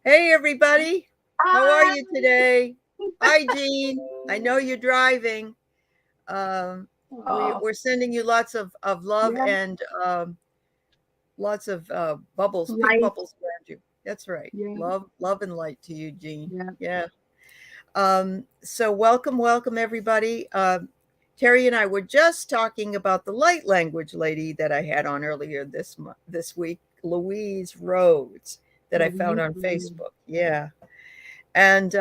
Hey, everybody. How are Hi. you today? Hi, Jean. I know you're driving. Um, Oh, we're sending you lots of love yeah, and lots of bubbles, pink light. bubbles around you. That's right. Yeah, Love and light to you, Jean. yeah. Yeah. So welcome, everybody. Terry and I were just talking about the light language lady that I had on earlier this week, Louise Rhodes, that I found on Mhm. Facebook. Yeah. And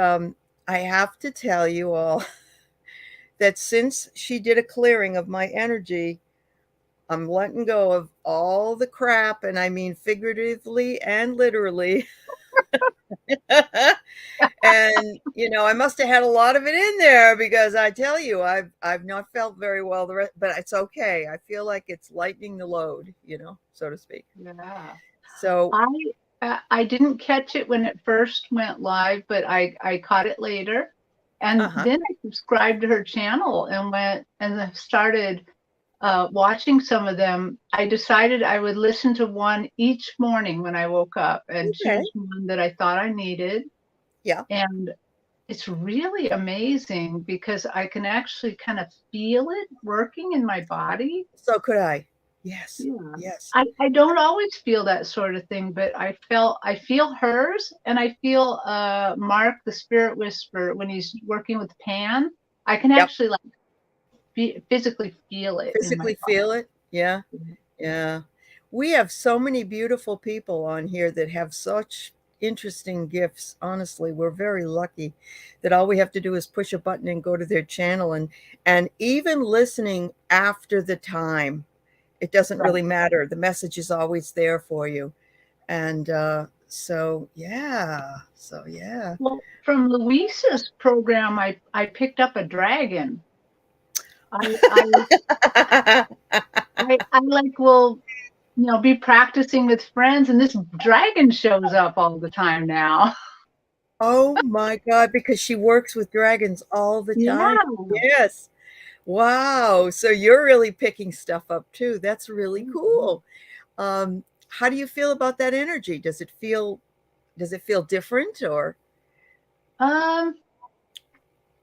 I have to tell you all that since she did a clearing of my energy, I'm letting go of all the crap, and I mean figuratively and literally. And I must have had a lot of it in there because I tell you, I've not felt very well the rest, but it's okay. I feel like it's lightening the load, so to speak. Yeah. So, I didn't catch it when it first went live, but I caught it later. And uh-huh. then I subscribed to her channel and went and I started watching some of them. I decided I would listen to one each morning when I woke up and Okay. choose one that I thought I needed. Yeah. And it's really amazing because I can actually kind of feel it working in my body. So could I. Yes. Yeah. Yes. I don't always feel that sort of thing, but I feel hers and I feel Mark the spirit whisperer when he's working with Pan. I can Yep. actually like physically feel it in my Physically feel it. Yeah. body. Yeah. We have so many beautiful people on here that have such interesting gifts. Honestly, we're very lucky that all we have to do is push a button and go to their channel, and even listening after the time, it doesn't Right. really matter. The message is always there for you. And so yeah. So yeah. Well, from Luisa's program, I picked up a dragon. I I I like will be practicing with friends, and this dragon shows up all the time now. Oh my God, because she works with dragons all the time. Yeah. Yes. Wow. So you're really picking stuff up too. That's really cool. How do you feel about that energy? Does it feel different or Um,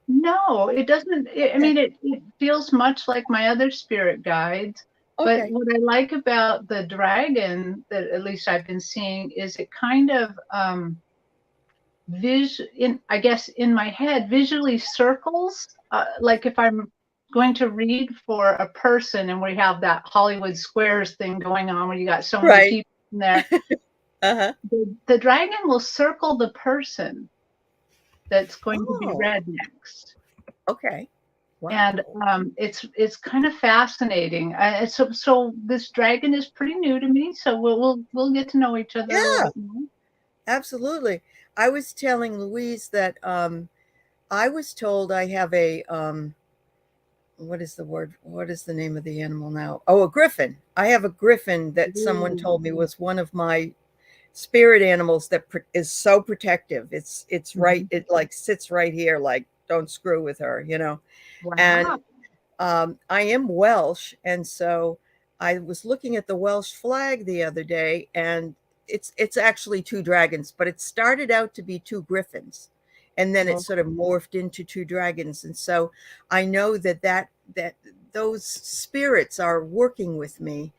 no, it doesn't. I okay. mean, it feels much like my other spirit guides. But Okay. what I like about the dragon that at least I've been seeing is it kind of I guess in my head visually circles. Like if I'm going to read for a person and we have that Hollywood Squares thing going on where you got so many Right. people in there, Uh-huh. the dragon will circle the person that's going to be Oh, read next. okay. And Wow. it's kind of fascinating. So this dragon is pretty new to me, so we'll get to know each other a little Yeah, bit more. absolutely. I was telling Louise that I was told I have a what is the word? What is the name of the animal now? Oh, a griffin. I have a griffin that someone Ooh. told me was one of my spirit animals that is so protective. It's right. Mhm. It like sits right here, like don't screw with her. Wow. And I am Welsh, and so I was looking at the Welsh flag the other day, and it's actually two dragons, but it started out to be two griffins, and then it Well, sort of morphed into two dragons. And so I know that those spirits are working with me,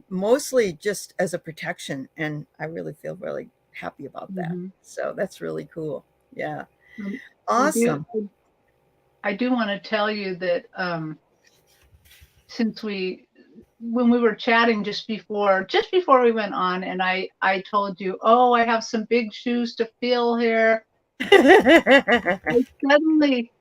mostly just as a protection, and I really feel really happy about that. mhm. So that's really cool. Yeah, Um, I do awesome. I do want to tell you that since when we were chatting just before we went on, and I told you, oh, I have some big shoes to fill here. I suddenly,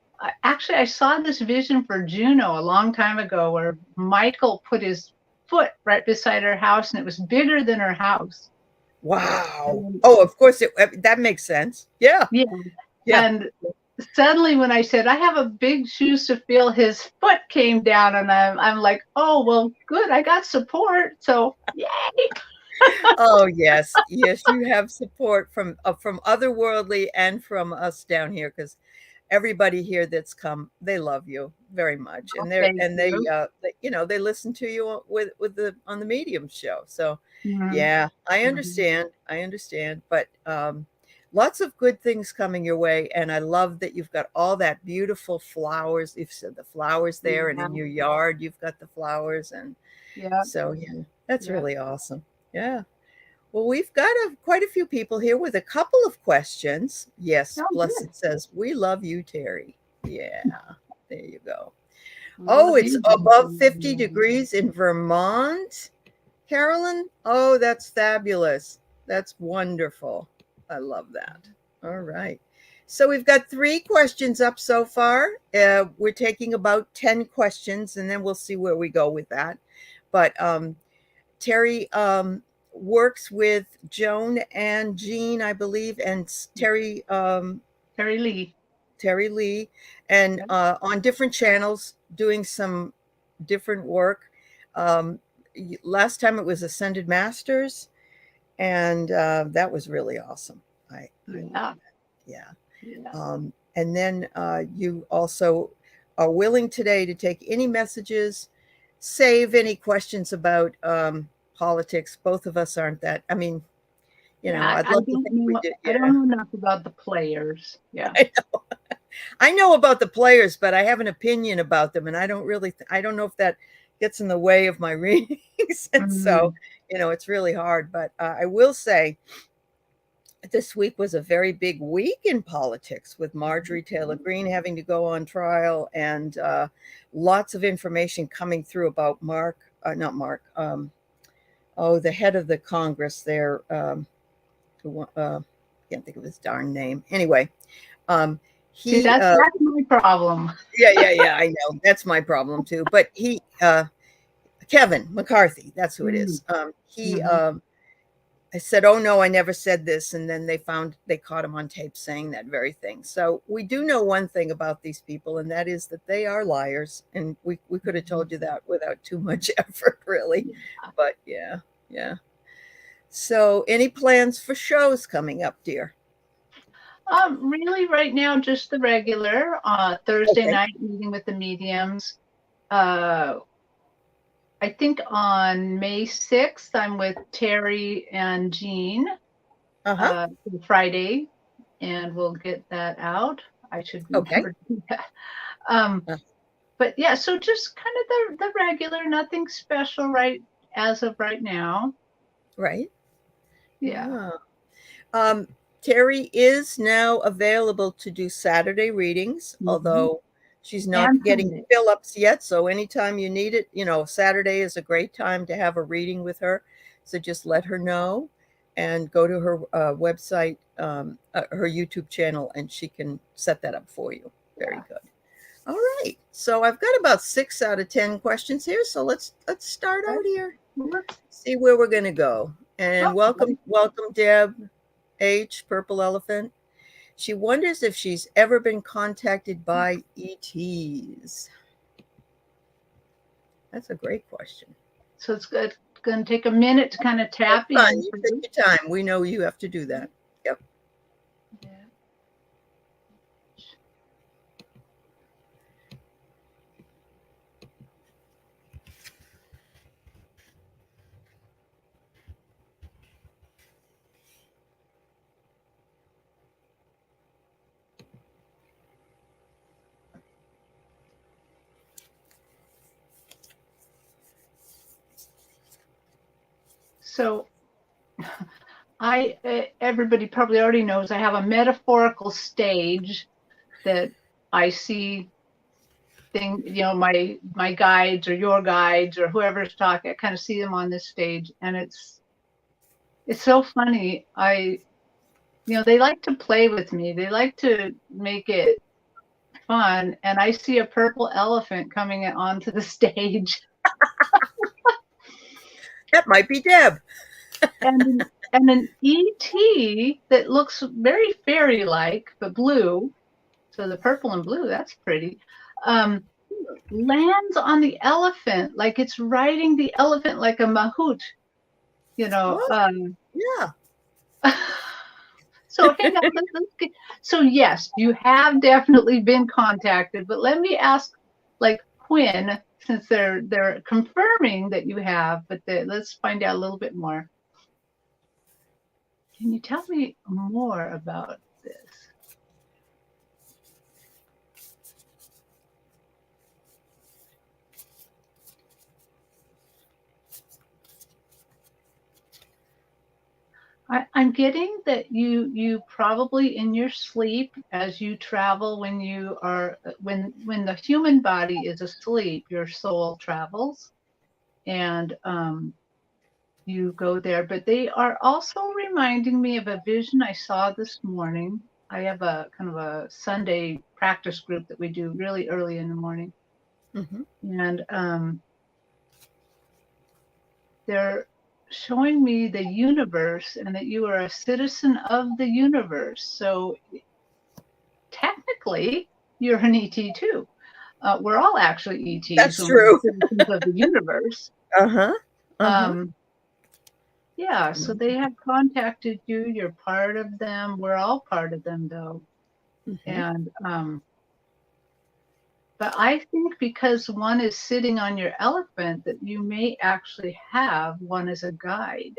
actually, I saw this vision for Juno a long time ago where Michael put his foot right beside her house and it was bigger than her house. Wow. And, Oh, of course, that makes sense. Yeah, yeah. yeah. And suddenly when I said, I have a big shoes to fill, his foot came down and I'm like, oh, well, good. I got support. So yay. Oh, yes, yes, you have support from otherworldly and from us down here, because everybody here that's come, they love you very much, Oh, and thank you. they listen to you with the on the Medium show. So Yeah, I understand. I understand. But lots of good things coming your way. And I love that you've got all that beautiful flowers. You've said the flowers there, and Yeah. in your yard, you've got the flowers. And Yeah. so, yeah, that's Yeah. really awesome. Yeah. Well, we've got quite a few people here with a couple of questions. Yes, Oh, good. Blessed says, "We love you, Terry." Yeah, there you go. We Oh, love it's you. above 50 degrees in Vermont, Carolyn. Oh, that's fabulous. That's wonderful. I love that. All right. So we've got 3 questions up so far. We're taking about 10 questions, and then we'll see where we go with that. But Terry works with Joan and Jean, I believe, and Terry Lee. Terry Lee, and Yep. on different channels doing some different work. Um, Last time it was Ascended Masters, and that was really awesome. I love Yeah. that. Yeah. Yeah. And then you also are willing today to take any messages, save any questions about politics. Both of us aren't that. I mean, Yeah. I'd I love to don't think we know. did. I Yeah. don't know enough about the players. Yeah. I know about the players, but I have an opinion about them, and I don't really. I don't know if that gets in the way of my readings, and so Mm. it's really hard. But I will say, this week was a very big week in politics with Marjorie Taylor Greene having to go on trial, and lots of information coming through about not Mark, the head of the Congress there, can't think of his darn name. Anyway, See, he, that's my problem. yeah, I know. That's my problem too. But Kevin McCarthy, that's who it Mm. is. He, Mhm. I said, "Oh no, I never said this," and then they caught him on tape saying that very thing. So we do know one thing about these people, and that is that they are liars. And we could have told you that without too much effort, really. But yeah, yeah. So, any plans for shows coming up, dear? Really, right now, just the regular Thursday Okay. night meeting with the mediums. Uh, I think on May 6th, I'm with Terry and Jean Uh huh. Friday, and we'll get that out. I should Okay. remember to do that. Um, Uh, but yeah, so just kind of the regular, nothing special as of right now. right. Yeah. Yeah. Um, Terry is now available to do Saturday readings, Mm-hmm. although she's not And getting Sunday. fill-ups yet. So anytime you need it, Saturday is a great time to have a reading with her. So just let her know and go to her website, her YouTube channel, and she can set that up for you. Very Yeah. good. All right. So I've got about 6 out of 10 questions here. So let's start out here. See where we're going to go. And Okay. welcome, Deb H, Purple Elephant. She wonders if she's ever been contacted by ETs. That's a great question. So it's good. Going to take a minute to kind of That's tap fine. in. You take your time. We know you have to do that. Yep. Yeah. So everybody probably already knows I have a metaphorical stage that I see my guides or your guides or whoever's talking, I kind of see them on this stage, and it's so funny. They like to play with me. They like to make it fun, and I see a purple elephant coming onto the stage. That might be Deb. and an ET that looks very fairy-like, but blue. So the purple and blue, that's pretty. Lands on the elephant, like it's riding the elephant like a mahout. Oh, yeah. So hang on. So yes, you have definitely been contacted, but let me ask, like Quinn since they're confirming that you have, but let's find out a little bit more. Can you tell me more about this? I'm getting that you probably in your sleep, as you travel, when the human body is asleep, your soul travels, and you go there. But they are also reminding me of a vision I saw this morning. I have a kind of a Sunday practice group that we do really early in the morning, and they're showing me the universe and that you are a citizen of the universe. So technically, you're an ET too. We're all actually ETs. That's when true. we're citizens of the universe. Yeah, so they have contacted you. You're part of them. We're all part of them, though. And but I think because one is sitting on your elephant, that you may actually have one as a guide.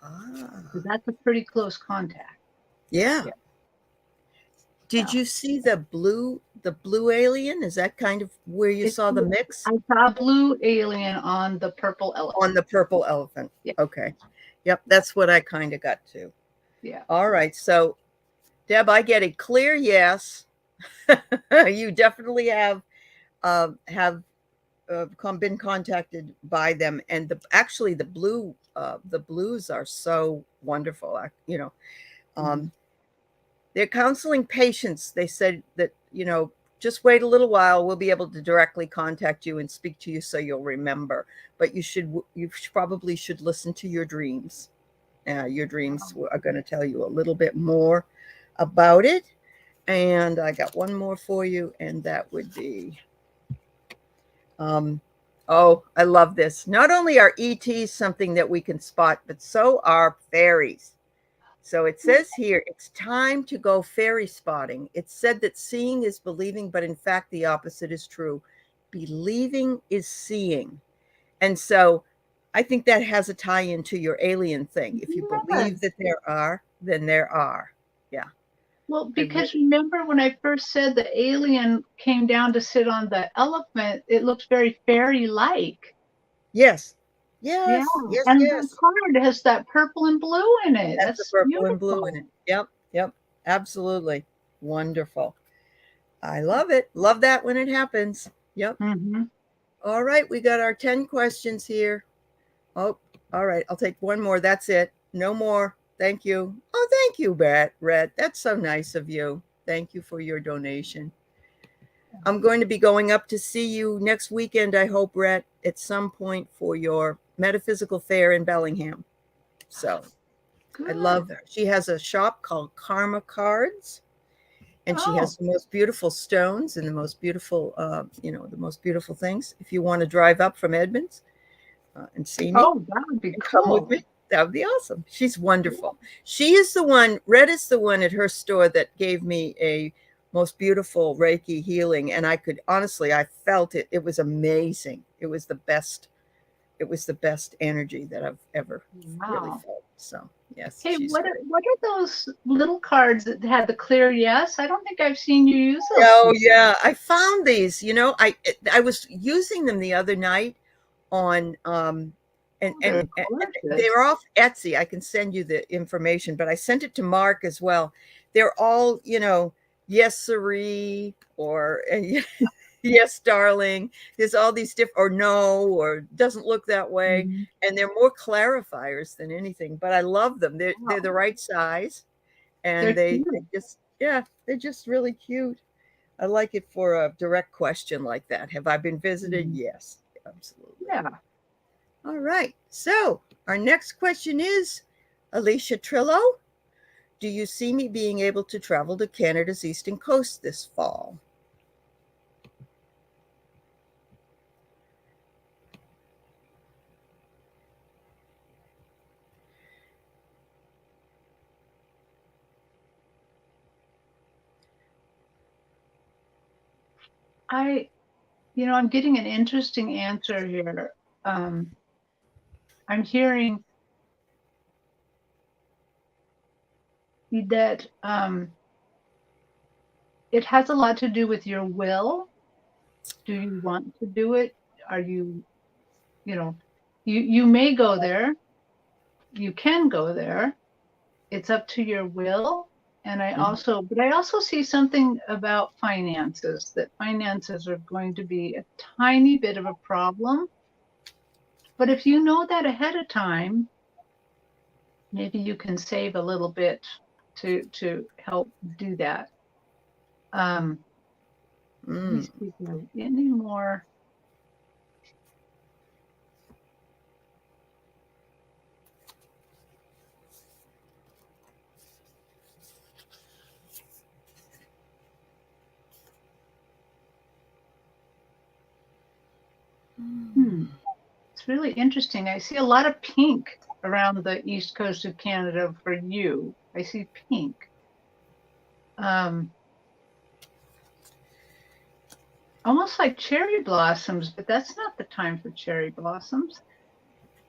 So that's a pretty close contact. Yeah. Did you see the blue alien? Is that kind of where you saw the mix? I saw a blue alien on the purple elephant. On the purple elephant. Yeah. Okay. Yep, that's what I kind of got to. Yeah. All right. So, Deb, I get a clear yes. You definitely have been contacted by them, and actually the blues are so wonderful. They're counseling patients. They said that just wait a little while. We'll be able to directly contact you and speak to you, so you'll remember. But you probably should listen to your dreams. Your dreams are going to tell you a little bit more about it. And I got one more for you, and that would be, oh, I love this. Not only are ETs something that we can spot, but so are fairies. So it says here, it's time to go fairy spotting. It's said that seeing is believing, but in fact, the opposite is true. Believing is seeing. And so I think that has a tie into your alien thing. If you believe that there are, then there are. Yeah. Well, because remember when I first said the alien came down to sit on the elephant, it looks very fairy-like. Yes. Yes. Yeah. Yes. And Yes. the card has that purple and blue in it. That's the That's purple beautiful. and blue in it. Yep. Yep. Absolutely. Wonderful. I love it. Love that when it happens. Yep. All right. We got our 10 questions here. Oh, all right. I'll take one more. That's it. No more. Thank you. Oh, thank you, Red. That's so nice of you. Thank you for your donation. I'm going to be going up to see you next weekend, I hope, Red, at some point for your metaphysical fair in Bellingham. So I love her. She has a shop called Karma Cards, and she has the most beautiful stones and the most beautiful, the most beautiful things. If you want to drive up from Edmonds and see me, that would be cool. Come with me. That would be awesome. She's wonderful. She is the one, Red is the one at her store that gave me a most beautiful Reiki healing. And I felt it. It was amazing. It was the best energy that I've ever really felt. So yes. Hey, what are those little cards that had the clear yes? I don't think I've seen you use those. Oh yeah. I found these, I was using them the other night on and they're off Etsy. I can send you the information, but I sent it to Mark as well. They're all, yes, siree, or yes, darling. There's all these different, or no, or doesn't look that way. And they're more clarifiers than anything, but I love them. They're the right size, and they're just really cute. I like it for a direct question like that. Have I been visited? Yes, absolutely. Yeah. All right. So our next question is, Alicia Trillo, do you see me being able to travel to Canada's eastern coast this fall? I'm getting an interesting answer here. I'm hearing that it has a lot to do with your will. Do you want to do it? Are you, you may go there. You can go there. It's up to your will. And I also see something about finances, that finances are going to be a tiny bit of a problem. But if you know that ahead of time, maybe you can save a little bit to help do that. Let me see if there are any more. It's really interesting. I see a lot of pink around the east coast of Canada for you. I see pink. Almost like cherry blossoms, but that's not the time for cherry blossoms.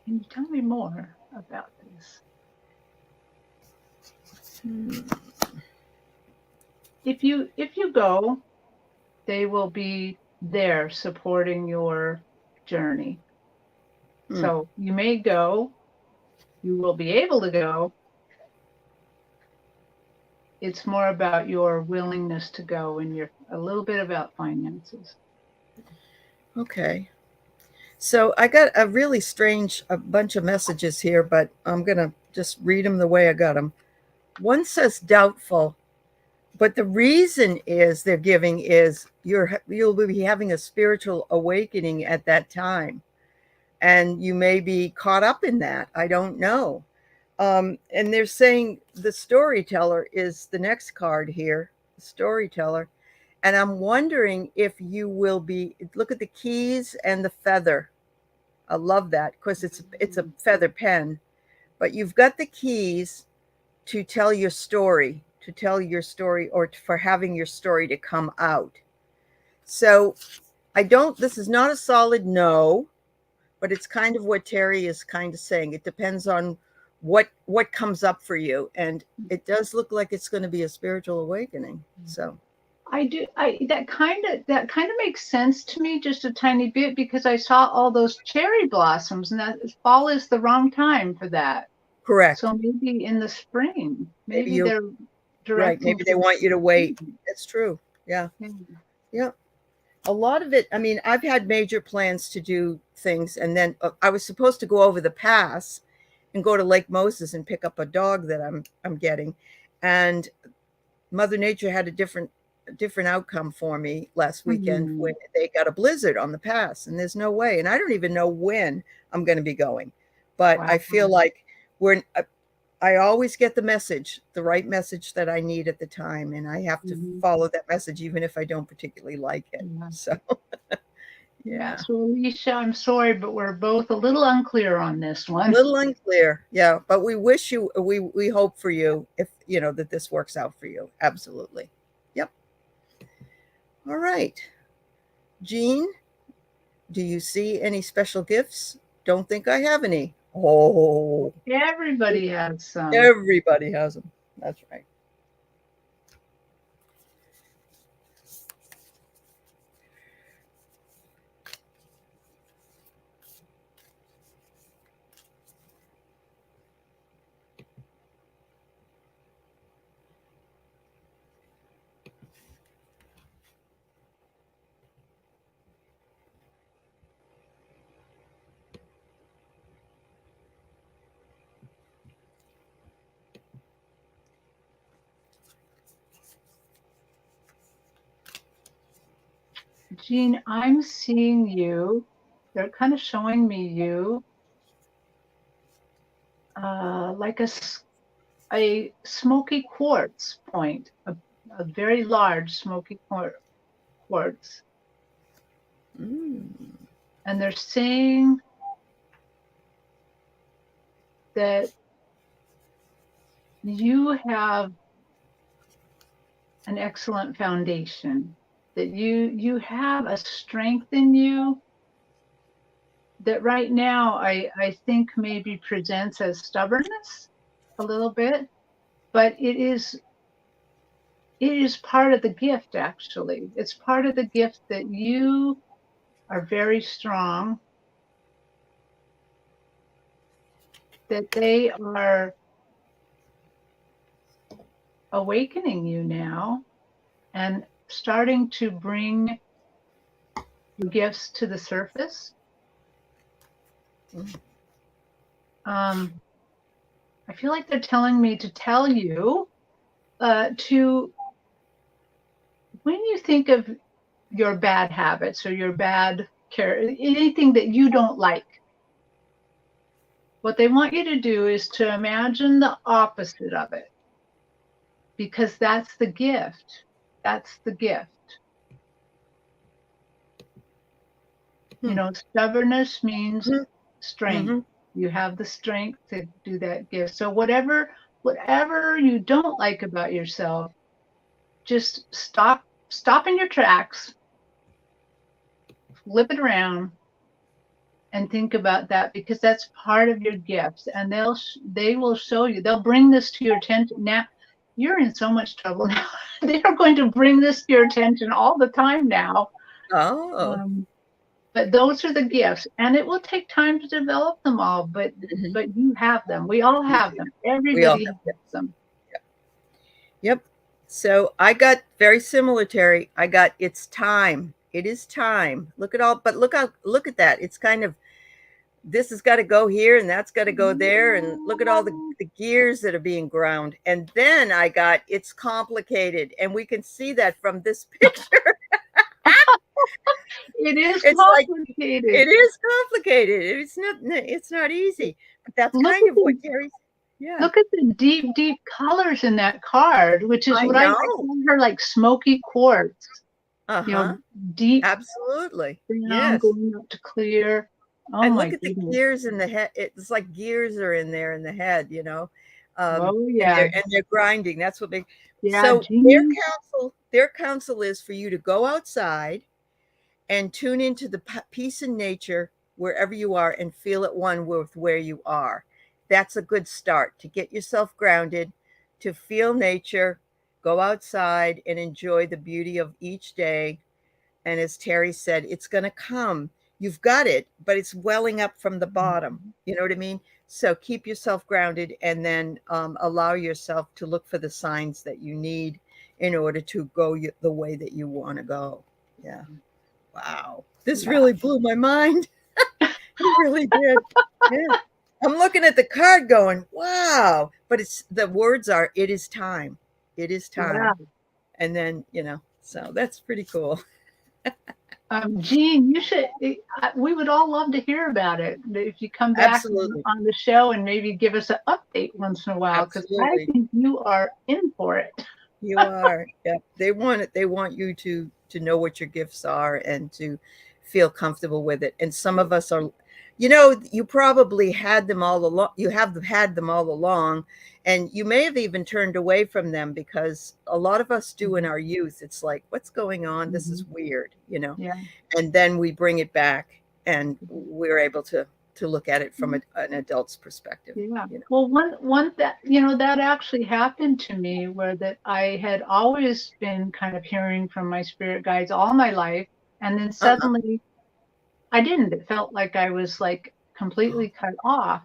Can you tell me more about this? If you go, they will be there supporting your journey. So you may go, you will be able to go. It's more about your willingness to go, and a little bit about finances. Okay. So I got a really strange bunch of messages here, but I'm going to just read them the way I got them. One says doubtful, but the reason is they're giving is you'll be having a spiritual awakening at that time, and you may be caught up in that. I don't know. And they're saying the storyteller is the next card here, the storyteller. And I'm wondering if you will be, look at the keys and the feather. I love that because it's a feather pen, but you've got the keys to tell your story, or for having your story to come out. So this is not a solid no, but it's kind of what Terri is kind of saying. It depends on what comes up for you. And it does look like it's going to be a spiritual awakening. So that kind of makes sense to me just a tiny bit, because I saw all those cherry blossoms, and that fall is the wrong time for that. Correct. So maybe in the spring, maybe they're directing. Right. Maybe they want you to wait. That's true. Yeah. Yeah. A lot of it, I mean, I've had major plans to do things, and then I was supposed to go over the pass and go to Lake Moses and pick up a dog that I'm getting, and Mother Nature had a different outcome for me last weekend when they got a blizzard on the pass, and there's no way, and I don't even know when I'm going to be going, but I feel like I always get the right message that I need at the time, and I have to follow that message even if I don't particularly like it. So yeah. So Alicia, I'm sorry, but we're both a little unclear on this one. A little unclear. Yeah. But we wish you, we hope for you, if that this works out for you. Absolutely. Yep. All right. Jean, do you see any special gifts? Don't think I have any. Oh. Everybody has some. Everybody has them. That's right. Jean, I'm seeing you. They're kind of showing me you like a smoky quartz point, a very large smoky quartz. And they're saying that you have an excellent foundation, that you have a strength in you that right now I think maybe presents as stubbornness a little bit, but it is part of the gift, actually. It's part of the gift that you are very strong, that they are awakening you now and starting to bring your gifts to the surface. I feel like they're telling me to tell you to, when you think of your bad habits or your bad character, anything that you don't like, what they want you to do is to imagine the opposite of it, because that's the gift. That's the gift. You know, stubbornness means strength. You have the strength to do that gift. So whatever you don't like about yourself, just stop in your tracks, flip it around, and think about that, because that's part of your gifts, and they will show you. They'll bring this to your attention. Now you're in so much trouble now. They are going to bring this to your attention all the time now. But those are the gifts, and it will take time to develop them all, but you have them. We all have them. Everybody has them. Yep. So I got very similar, Terry. I got, it's time. It is time. Look at look at that. It's kind of, this has got to go here and that's got to go there. And look at all the gears that are being ground. And then I got, it's complicated. And we can see that from this picture. It is complicated. It is complicated. It's not easy. But that's kind of what Terry's. Yeah. Look at the deep, deep colors in that card, which is what I call her, like smoky quartz. You know, deep. Absolutely. Yes. Going up to clear. Oh, and my look at goodness. the gears in the head. It's like gears are in there in the head, you know. And they're grinding. That's what they. Yeah, so their counsel is for you to go outside and tune into the peace in nature wherever you are and feel at one with where you are. That's a good start to get yourself grounded, to feel nature, go outside and enjoy the beauty of each day. And as Terry said, it's going to come. You've got it, but it's welling up from the bottom. You know what I mean? So keep yourself grounded, and then allow yourself to look for the signs that you need in order to go the way that you want to go. Yeah. Wow. This really blew my mind. It really did. Yeah. I'm looking at the card going, wow. But the words are, it is time. It is time. Yeah. And then, you know, so that's pretty cool. Jean, you should, we would all love to hear about it. If you come back on the show and maybe give us an update once in a while, because I think you are in for it. You are. Yeah. They want it. They want you to know what your gifts are and to feel comfortable with it. And some of us are, you know, you probably had them all along. You have had them all along, and you may have even turned away from them, because a lot of us do in our youth. It's like, what's going on? This is weird, you know? Yeah. And then we bring it back, and we're able to look at it from an adult's perspective. Yeah. You know? Well, one that, you know, that actually happened to me, where that I had always been kind of hearing from my spirit guides all my life, and then suddenly I didn't. It felt like I was like completely cut off.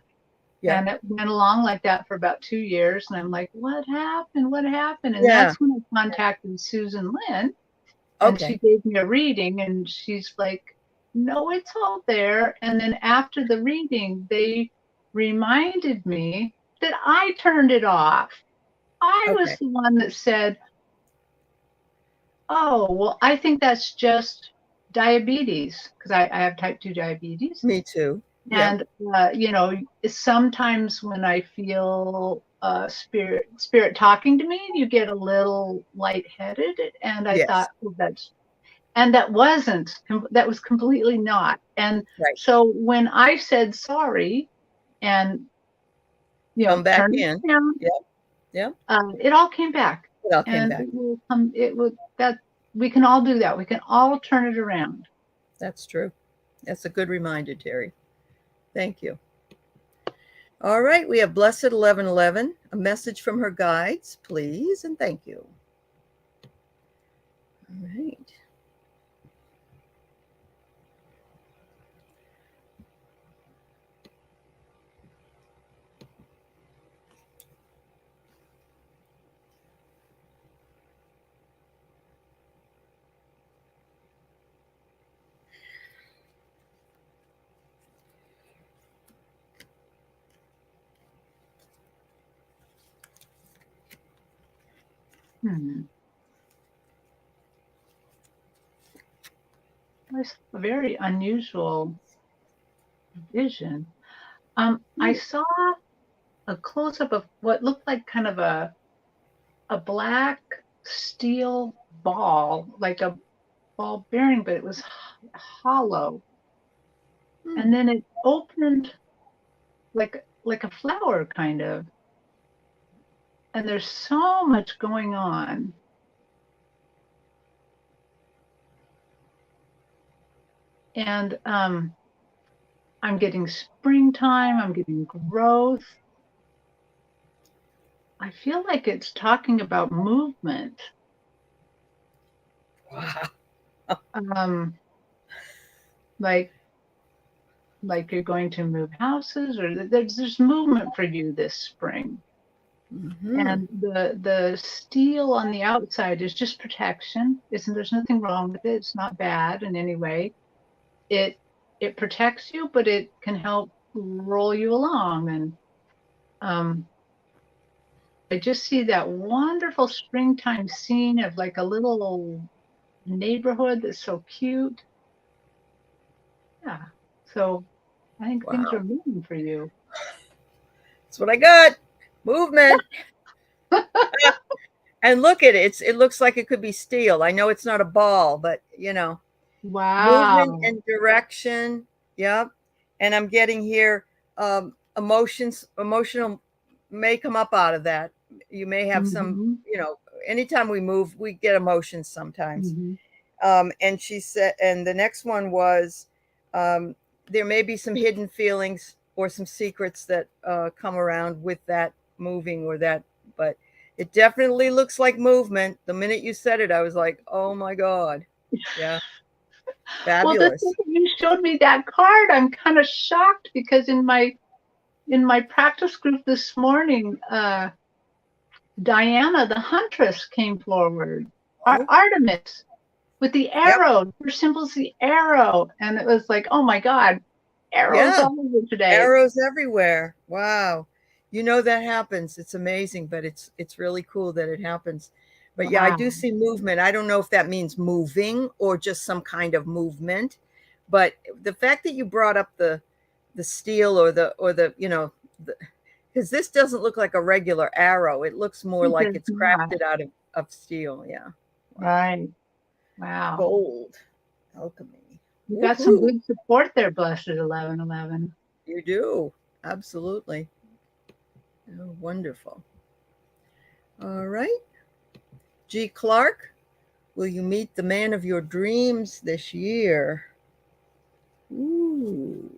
Yeah. And it went along like that for about 2 years. And I'm like, what happened? What happened? And that's when I contacted Susan Lynn. And she gave me a reading, and she's like, no, it's all there. And then after the reading, they reminded me that I turned it off. I was the one that said, oh, well, I think that's just diabetes, because I have type 2 diabetes. Me too. And you know, sometimes when I feel spirit talking to me, you get a little lightheaded, and I thought, well, that was completely not. And so when I said sorry, and you know, come back in, down, it all came back. It all came back. It will we can all do that. We can all turn it around. That's true. That's a good reminder, Terri. Thank you. All right, we have Blessed 1111, a message from her guides, please, and thank you. All right. That's a very unusual vision. I saw a close-up of what looked like kind of a black steel ball, like a ball bearing, but it was hollow. And then it opened like a flower, kind of. And there's so much going on. And I'm getting springtime, I'm getting growth. I feel like it's talking about movement. Wow. Like you're going to move houses, or there's movement for you this spring. And the steel on the outside is just protection. There's nothing wrong with it. It's not bad in any way. It protects you, but it can help roll you along. And I just see that wonderful springtime scene of like a little neighborhood that's so cute. Yeah. So I think things are moving for you. That's what I got. Movement. And look at it. It looks like it could be steel. I know it's not a ball, but Wow. movement and direction. Yep. And I'm getting here emotional may come up out of that. You may have some, anytime we move, we get emotions sometimes. And she said, and the next one was, there may be some hidden feelings or some secrets that come around with that moving or that, but it definitely looks like movement. The minute you said it, I was like, oh my God. Yeah. Fabulous. Well, the thing that you showed me that card, I'm kind of shocked because in my practice group this morning, Diana, the huntress, came forward. Artemis with the arrow. Her symbol's the arrow. And it was like, oh my God, arrows all over today. Arrows everywhere. Wow. That happens. It's amazing, but it's really cool that it happens. But yeah, I do see movement. I don't know if that means moving or just some kind of movement. But the fact that you brought up the steel or the because this doesn't look like a regular arrow. It looks more like it's crafted out of steel. Yeah. Wow. Right. Wow. Gold. Alchemy. You got some good support there, Blessed 1111. You do. Absolutely. Oh, wonderful. All right. G. Clark, will you meet the man of your dreams this year? Ooh.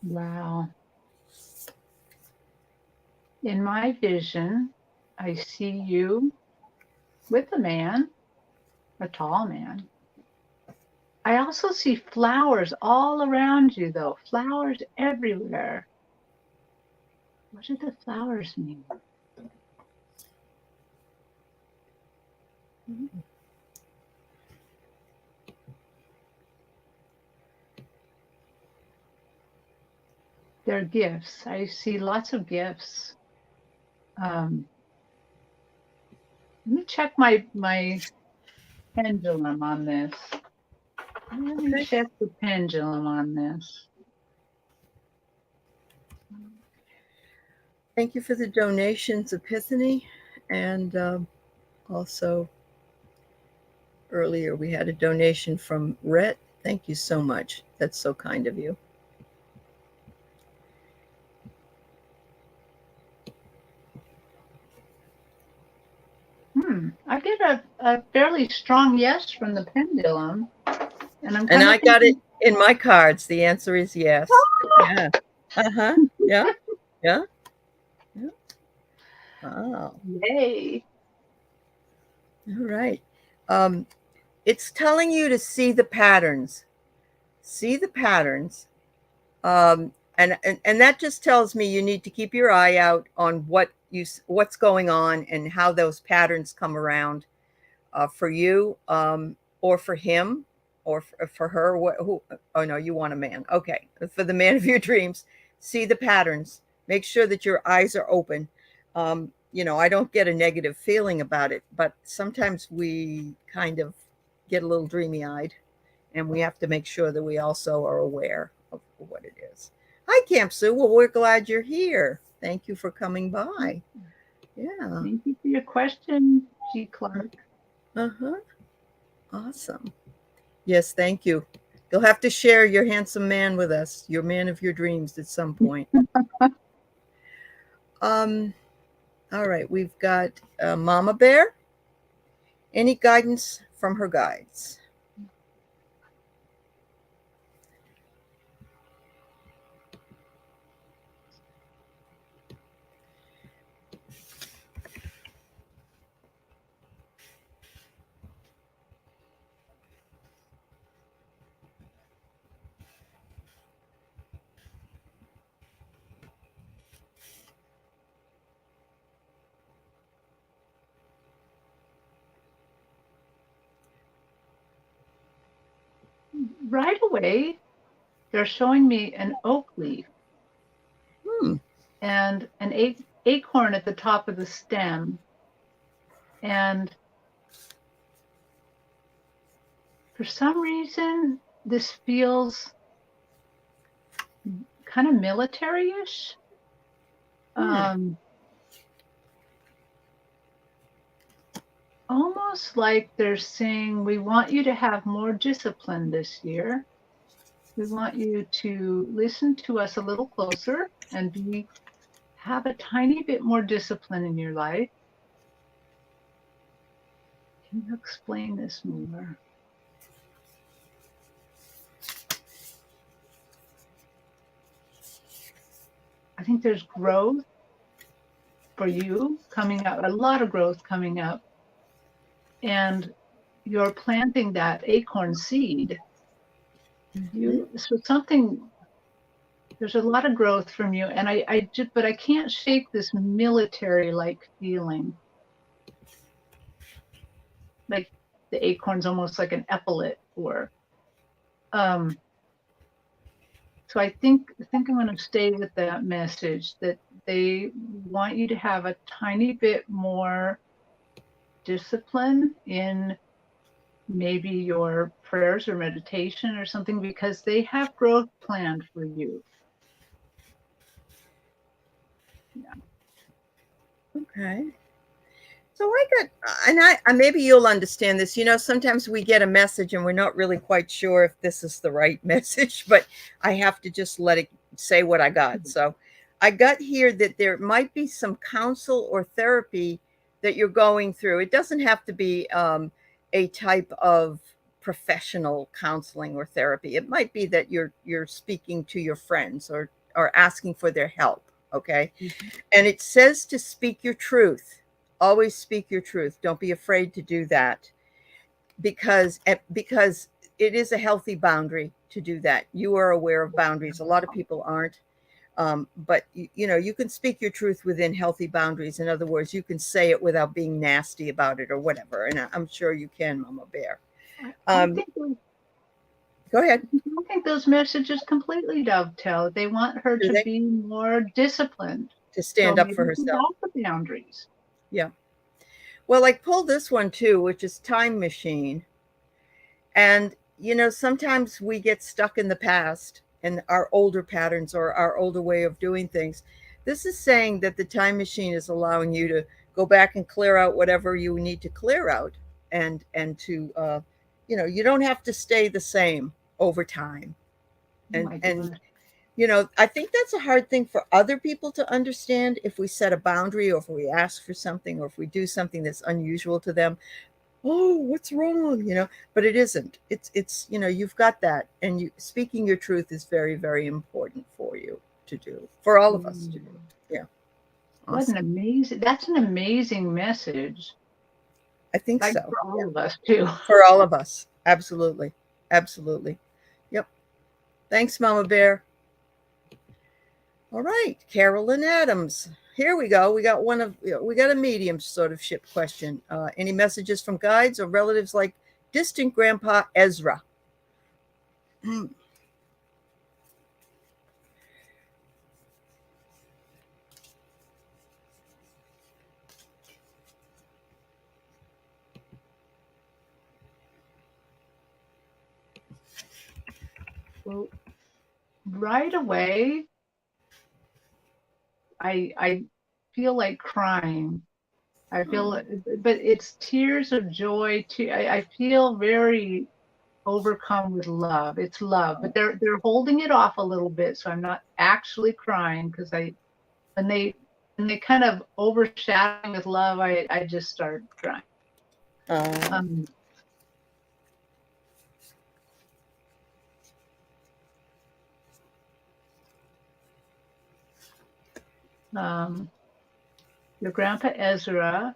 Wow. In my vision, I see you with a man, a tall man. I also see flowers all around you, though. Flowers everywhere. What do the flowers mean? They're gifts. I see lots of gifts. Let me check my pendulum on this. Let me Okay. check the pendulum on this. Thank you for the donations, Epiphany. And also earlier we had a donation from Rhett. Thank you so much. That's so kind of you. I get a fairly strong yes from the pendulum. And I'm And kind of I got it thinking, in my cards. The answer is yes. Yeah. Uh-huh. Yeah. Yeah. Yeah. Wow. yay. All right. It's telling you to see the patterns. See the patterns. And that just tells me you need to keep your eye out on what's going on and how those patterns come around for you, or for him, or for her. Oh no, you want a man. Okay, for the man of your dreams, see the patterns. Make sure that your eyes are open. I don't get a negative feeling about it, but sometimes we kind of get a little dreamy eyed, and we have to make sure that we also are aware of what it is. Hi, Camp Sue. Well, we're glad you're here. Thank you for coming by. Yeah. Thank you for your question, G. Clark. Uh-huh. Awesome. Yes, thank you. You'll have to share your handsome man with us, your man of your dreams at some point. All right, we've got Mama Bear. Any guidance from her guides? Right away, they're showing me an oak leaf and an acorn at the top of the stem. And for some reason, this feels kind of military-ish. Almost like they're saying, we want you to have more discipline this year. We want you to listen to us a little closer and have a tiny bit more discipline in your life. Can you explain this more? I think there's growth for you coming up, a lot of growth coming up. And you're planting that acorn seed. So there's a lot of growth from you. And but I can't shake this military-like feeling. Like the acorn's almost like an epaulet or, so I think I'm going to stay with that message that they want you to have a tiny bit more discipline in maybe your prayers or meditation or something, because they have growth planned for you. Yeah. Okay. So I got, and I maybe you'll understand this. Sometimes we get a message and we're not really quite sure if this is the right message, but I have to just let it say what I got. So I got here that there might be some counsel or therapy that you're going through. It doesn't have to be a type of professional counseling or therapy. It might be that you're speaking to your friends or asking for their help. Okay. Mm-hmm. And it says to speak your truth. Always speak your truth. Don't be afraid to do that, because it is a healthy boundary to do that. You are aware of boundaries. A lot of people aren't. But you can speak your truth within healthy boundaries. In other words, you can say it without being nasty about it or whatever. And I'm sure you can, Mama Bear. Go ahead. I think those messages completely dovetail. They want her to be more disciplined, to stand up for herself. The boundaries. Yeah. Well, I pulled this one too, which is time machine. And, sometimes we get stuck in the past and our older patterns or our older way of doing things. This is saying that the time machine is allowing you to go back and clear out whatever you need to clear out, and to, you don't have to stay the same over time. Oh And my and gosh. I think that's a hard thing for other people to understand if we set a boundary, or if we ask for something, or if we do something that's unusual to them. Oh, what's wrong? But it isn't. It's you've got that, and speaking your truth is very, very important for you to do, for all of us to do. Mm. Yeah. What an Awesome. amazing, that's an amazing message. I think Like so. for all Yeah. of us too. For all of us. Absolutely. Absolutely. Yep. Thanks, Mama Bear. All right, Carolyn Adams. Here we go. We got a medium sort of ship question. Any messages from guides or relatives like distant Grandpa Ezra? Well, right away, I feel like crying. I feel, Oh, but it's tears of joy too. I feel very overcome with love. It's love, but they're holding it off a little bit, so I'm not actually crying because when they when they kind of overshadow me with love, I just start crying. oh, Um, um, your grandpa Ezra,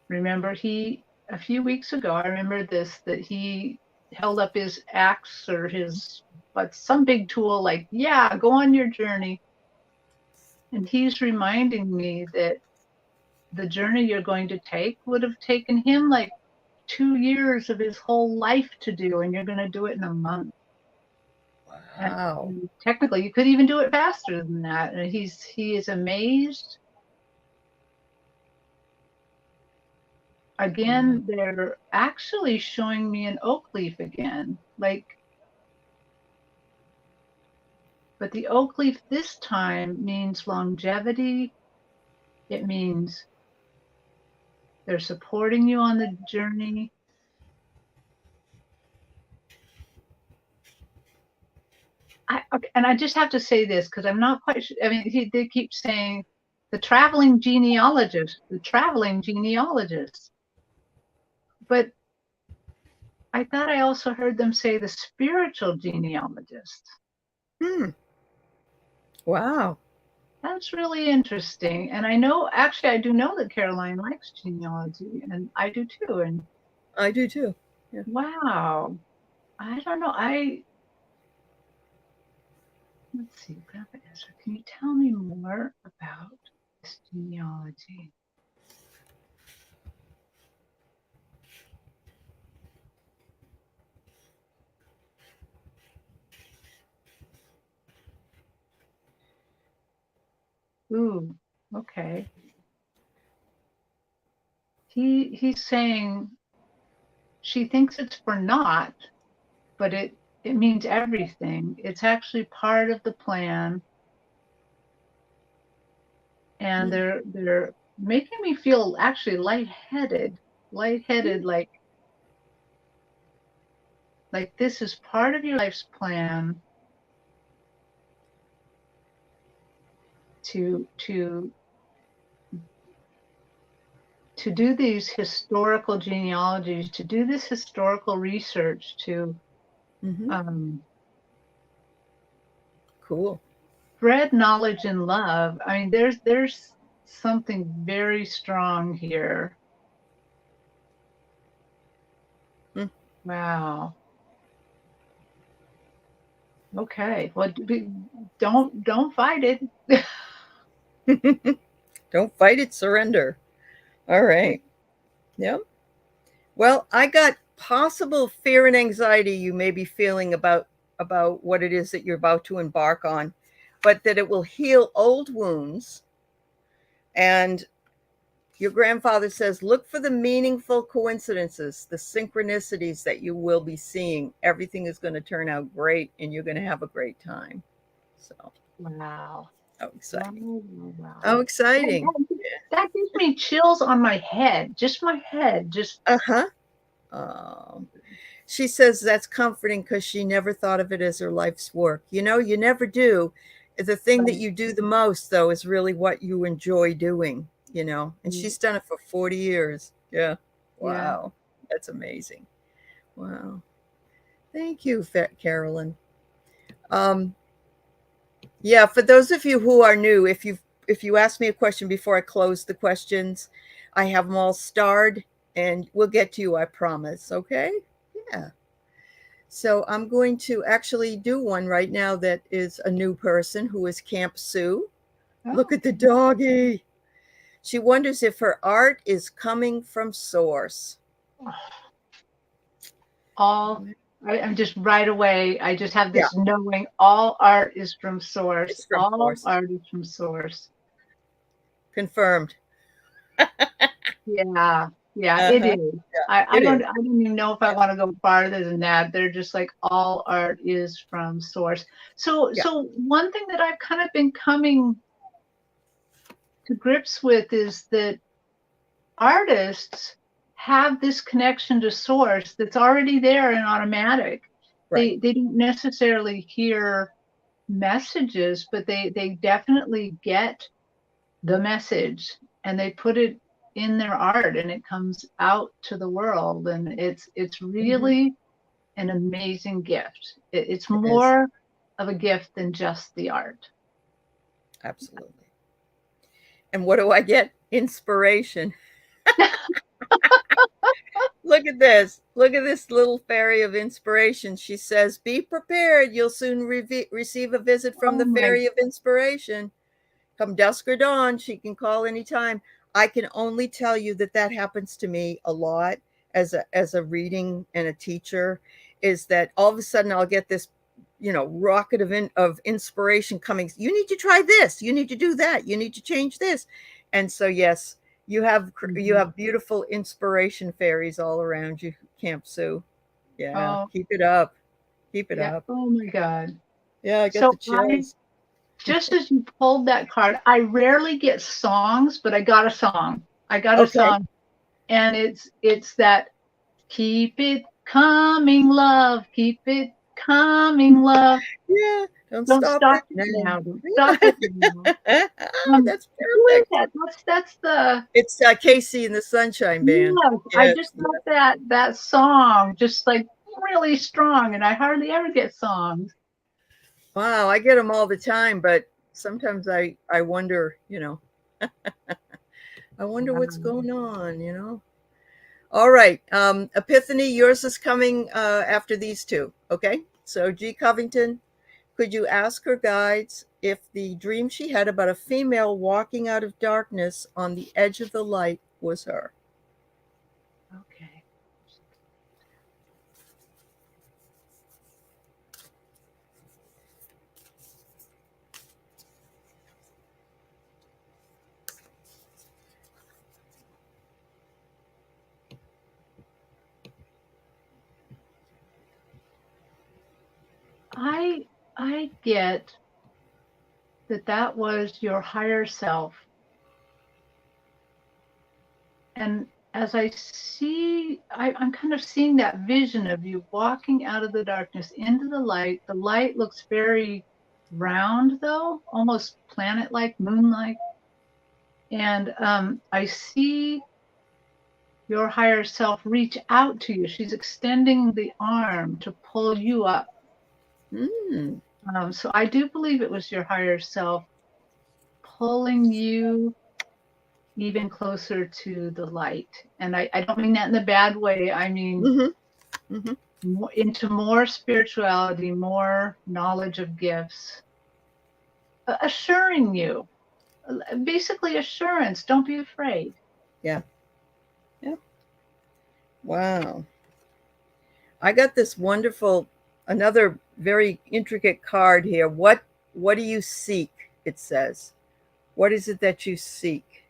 remember a few weeks ago, I remember this, that he held up his axe or some big tool, like, yeah, go on your journey. And he's reminding me that the journey you're going to take would have taken him like 2 years of his whole life to do, and you're going to do it in a month. And wow. technically, you could even do it faster than that. And he is amazed. Wow. Again, they're actually showing me an oak leaf again, like, but the oak leaf this time means longevity. It means they're supporting you on the journey. Okay, and I just have to say this because I'm not quite sure. I mean, they keep saying the traveling genealogist, the traveling genealogist. But I thought I also heard them say the spiritual genealogist. Hmm. Wow. That's really interesting. And I know, actually, I do know that Caroline likes genealogy, and I do too. And I do too. Yeah. wow, I don't know. Let's see, Grandpa Ezra, can you tell me more about this genealogy? Ooh, okay. He's saying she thinks it's for naught, but it means everything. It's actually part of the plan, and Hmm. they're making me feel actually lightheaded, lightheaded, like this is part of your life's plan to do these historical genealogies, to do this historical research, to Mm-hmm. um, Cool. spread knowledge and love. I mean, there's something very strong here. Hmm. Wow. Okay. Well, don't fight it. Don't fight it, surrender. All right. Yep. Well, I got possible fear and anxiety you may be feeling about what it is that you're about to embark on, but that it will heal old wounds, and Your grandfather says, look for the meaningful coincidences, the synchronicities that you will be seeing. Everything is going to turn out great and you're going to have a great time. So, Wow. how exciting. Wow, wow, wow. How exciting. That gives me chills on my head. Just my head. Just Uh-huh. She says that's comforting because she never thought of it as her life's work. You know, you never do. The thing that you do the most, though, is really what you enjoy doing, you know, and she's done it for 40 years. Yeah. yeah. Wow. That's amazing. Wow. Thank you, Carolyn. Um, yeah, for those of you who are new, if you ask me a question before I close the questions, I have them all starred and we'll get to you, I promise. Okay? Yeah. So I'm going to actually do one right now that is a new person who is Camp Sue. Look Oh. at the doggy. She wonders if her art is coming from source. I'm just right away. I just have Yeah, this knowing all art is from source. it's from All source. art is from source. Confirmed. Yeah. Yeah, it Uh-huh. is. Yeah, I it is. don't even know if I want to go farther than that. They're just like all art is from source. So Yeah. so one thing that I've kind of been coming to grips with is that artists have this connection to source that's already there and automatic. Right. They don't necessarily hear messages, but they definitely get the message and they put it in their art and it comes out to the world, and it's Mm-hmm. really an amazing gift. It's It is. more of a gift than just the art. Absolutely. And what do I get? Inspiration. Look at this. Look at this little fairy of inspiration. She says, be prepared. You'll soon receive a visit from Oh the my, fairy of inspiration. Come dusk or dawn, she can call anytime. I can only tell you that that happens to me a lot as a reading and a teacher, is that all of a sudden I'll get this, rocket of inspiration coming. You need to try this. You need to do that. You need to change this. And so, yes, you have beautiful inspiration fairies all around you, Camp Sue. Yeah, oh keep it up. Keep it yeah, up. oh my God. Yeah, I got So the I chills. just as you pulled that card, I rarely get songs, but I got a song. I got a Okay. song, and it's that keep it coming, love, keep it coming, love. Yeah, don't Don't stop stop it it now. now. Don't stop it now. That's Who is perfect. that? That's the It's Casey and the Sunshine Band. yes. I Yes, just got yes. that song just like really strong, and I hardly ever get songs. Wow, I get them all the time, but sometimes I wonder, I wonder what's going on. All right, Epiphany, yours is coming after these two. Okay, so G. Covington, could you ask her guides if the dream she had about a female walking out of darkness on the edge of the light was her? Okay. I get that was your higher self. And as I'm kind of seeing that vision of you walking out of the darkness into the light. The light looks very round, though, almost planet-like, moon-like. And I see your higher self reach out to you. She's extending the arm to pull you up. Mm. So I do believe it was your higher self pulling you even closer to the light. And I don't mean that in a bad way. I mean, Mm-hmm. Mm-hmm. into more spirituality, more knowledge of gifts, assuring you, basically assurance. Don't be afraid. Yeah. Yeah. Wow. I got this wonderful, another very intricate card here. What do you seek? It says. What is it that you seek?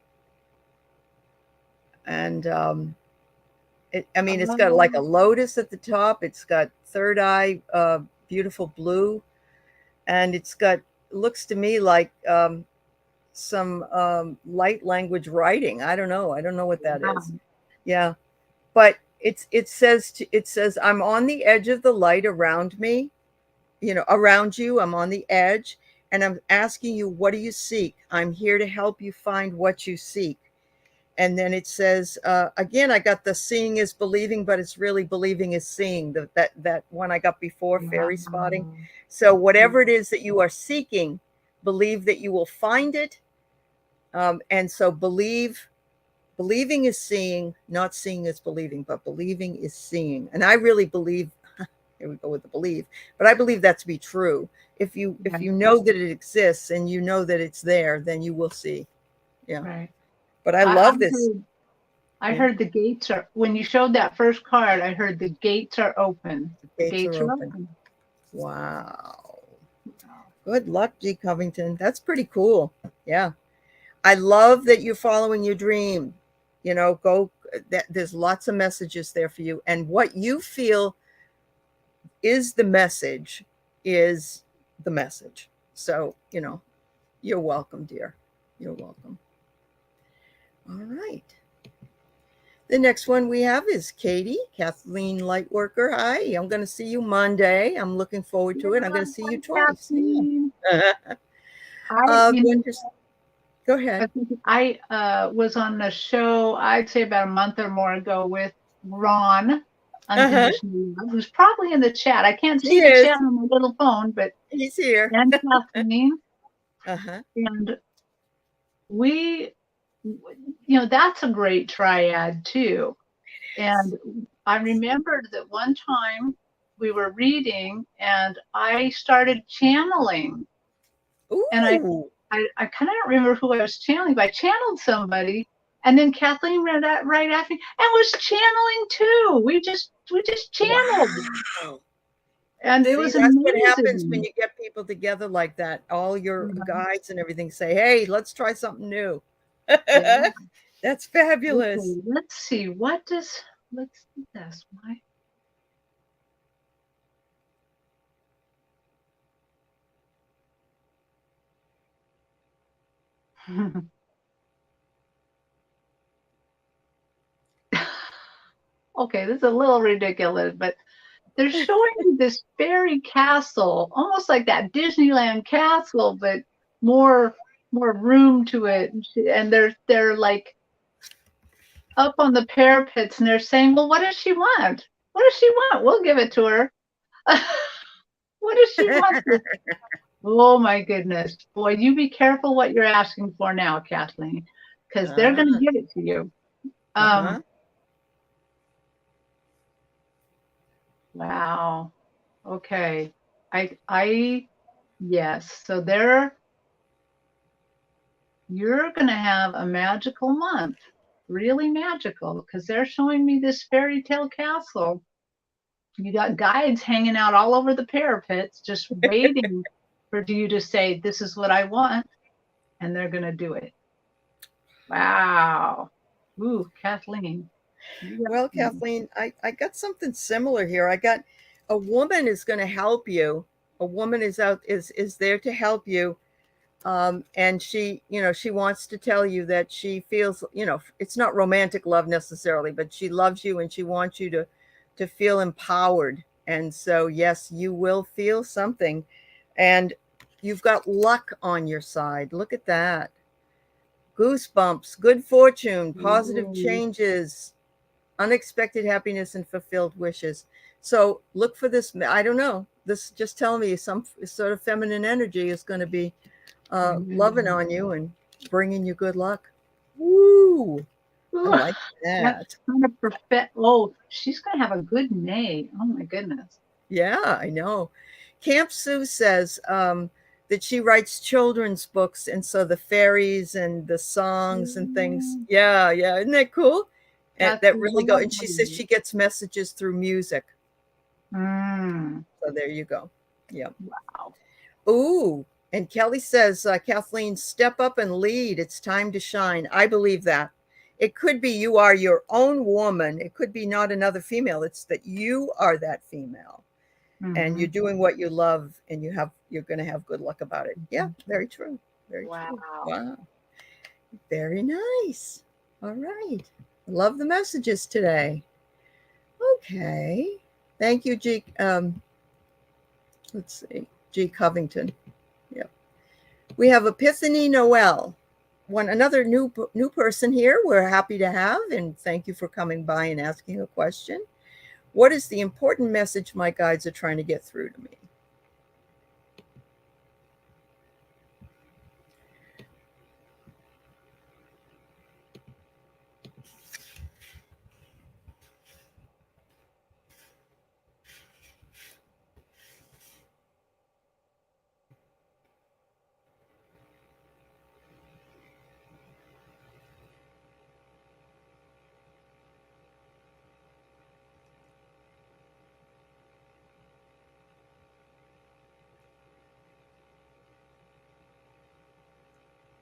And it's got like a lotus at the top. It's got third eye, beautiful blue, and looks to me like some light language writing. I don't know. I don't know what that is. Yeah, but it says I'm on the edge of the light around me, around you. I'm on the edge, and I'm asking you, what do you seek? I'm here to help you find what you seek. And then it says, again, I got the seeing is believing, but it's really believing is seeing, that one I got before, fairy spotting. So whatever it is that you are seeking, believe that you will find it. And so believing is seeing, not seeing is believing, but believing is seeing. And I really believe, here we go with the believe, but I believe that to be true. If you know that it exists and you know that it's there, then you will see. Yeah. Right. But I love this. I heard the gates are, when you showed that first card, I heard the gates are open. The gates are open. Wow. Good luck, G. Covington. That's pretty cool. Yeah. I love that you're following your dream. There's lots of messages there for you. And what you feel is the message is the message. So, you're welcome, dear. You're welcome. All right. The next one we have is Kathleen Lightworker. Hi, I'm going to see you Monday. I'm looking forward to it. I'm going to see you twice. Go ahead. I was on a show, I'd say about a month or more ago, with Ron, Unconditional Love, who's probably in the chat. I can't see the chat on my little phone, but he's here. And Kathleen. And we, that's a great triad too. And I remembered that one time we were reading and I started channeling. Ooh. And I kind of don't remember who I was channeling, but I channeled somebody, and then Kathleen ran that right after me and was channeling too. We just channeled. Wow. And it was amazing. That's what happens when you get people together like that. All your guides and everything say, "Hey, let's try something new." Yeah. That's fabulous. Okay, let's see. Let's do this. Okay, this is a little ridiculous, but they're showing me this fairy castle, almost like that Disneyland castle, but more room to it. And they're like up on the parapets, and they're saying, "Well, what does she want? What does she want? We'll give it to her." What does she want? Oh my goodness, boy! You be careful what you're asking for now, Kathleen, because they're going to give it to you. Wow. Okay. Yes. So you're going to have a magical month, really magical, because they're showing me this fairy tale castle. You got guides hanging out all over the parapets, just waiting for you to say, "This is what I want," and they're going to do it. Wow. Ooh, Kathleen. Well, Kathleen, I got something similar here. I got a woman is going to help you. A woman is there to help you. And she wants to tell you that she feels, it's not romantic love necessarily, but she loves you and she wants you to feel empowered. And so, yes, you will feel something, and you've got luck on your side. Look at that. Goosebumps, good fortune, positive changes, unexpected happiness, and fulfilled wishes. So look for this. I don't know. This just telling me some sort of feminine energy is going to be loving on you and bringing you good luck. Woo! I like that. That's kind of perfect. Oh, she's going to have a good May. Oh my goodness. Yeah, I know. Camp Sue says that she writes children's books, and so the fairies and the songs and things. Yeah, isn't that cool? And that really go. And she says she gets messages through music. So there you go. Yeah. Wow. Ooh. And Kelly says, Kathleen, step up and lead. It's time to shine. I believe that. it could be you are your own woman. It could be not another female. It's that you are that female, and you're doing what you love, and you're going to have good luck about it. Yeah, very true. Very true. Wow. Very nice. All right. Love the messages today. Okay. Thank you, G. Let's see. G. Covington. Yep. We have Epiphany Noel. Another new person here we're happy to have, and thank you for coming by and asking a question. What is the important message my guides are trying to get through to me?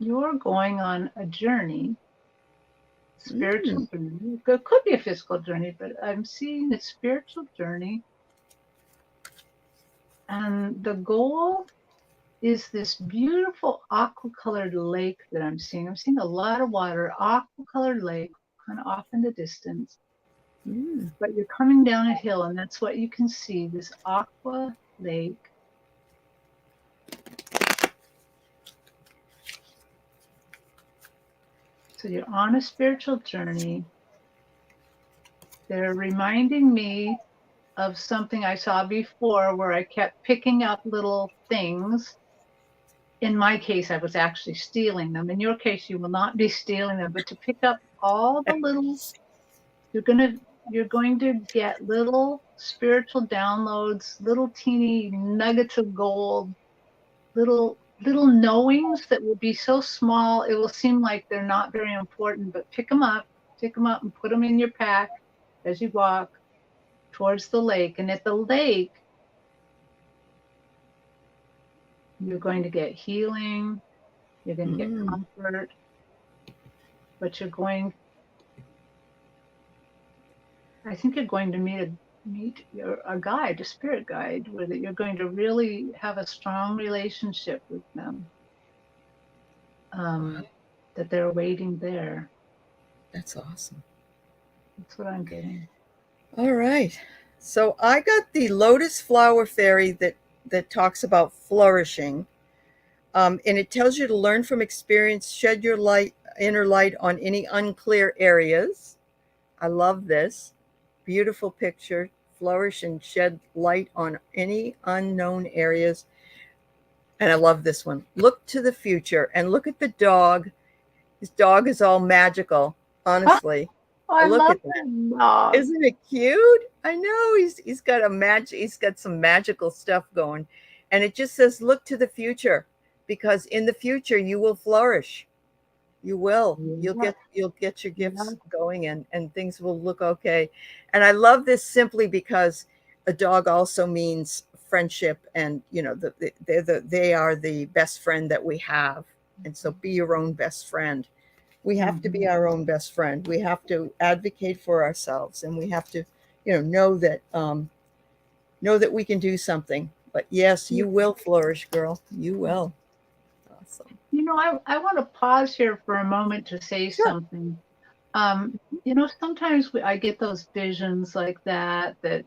You're going on a journey, spiritual journey. It could be a physical journey, but I'm seeing a spiritual journey. And the goal is this beautiful aqua-colored lake that I'm seeing. I'm seeing a lot of water, aqua-colored lake, kind of off in the distance. But you're coming down a hill, and that's what you can see, this aqua lake. So you're on a spiritual journey. They're reminding me of something I saw before where I kept picking up little things. In my case, I was actually stealing them. In your case, you will not be stealing them, but to pick up all the little, you're going to get little spiritual downloads, little teeny nuggets of gold, little knowings that will be so small it will seem like they're not very important, but pick them up and put them in your pack as you walk towards the lake. And at the lake, you're going to get healing, you're going to get comfort, but I think you're going to meet a guide, a spirit guide, where that you're going to really have a strong relationship with them. That they're waiting there. That's awesome. That's what I'm getting. All right. So I got the lotus flower fairy that talks about flourishing. And it tells you to learn from experience, shed your inner light on any unclear areas. I love this. Beautiful picture. Flourish and shed light on any unknown areas. And I love this one. Look to the future and look at the dog. His dog is all magical, honestly. I look love at that. Dog. Isn't it cute? I know he's got some magical stuff going. And it just says, look to the future, because in the future you will flourish. You will. Yeah. You'll get your gifts going, and things will look okay. And I love this simply because a dog also means friendship, and they are the best friend that we have. And so be your own best friend. We have to be our own best friend. We have to advocate for ourselves, and we have to, know that we can do something. But yes, you will flourish, girl. You will. Awesome. I want to pause here for a moment to say something. Sometimes I get those visions like that, and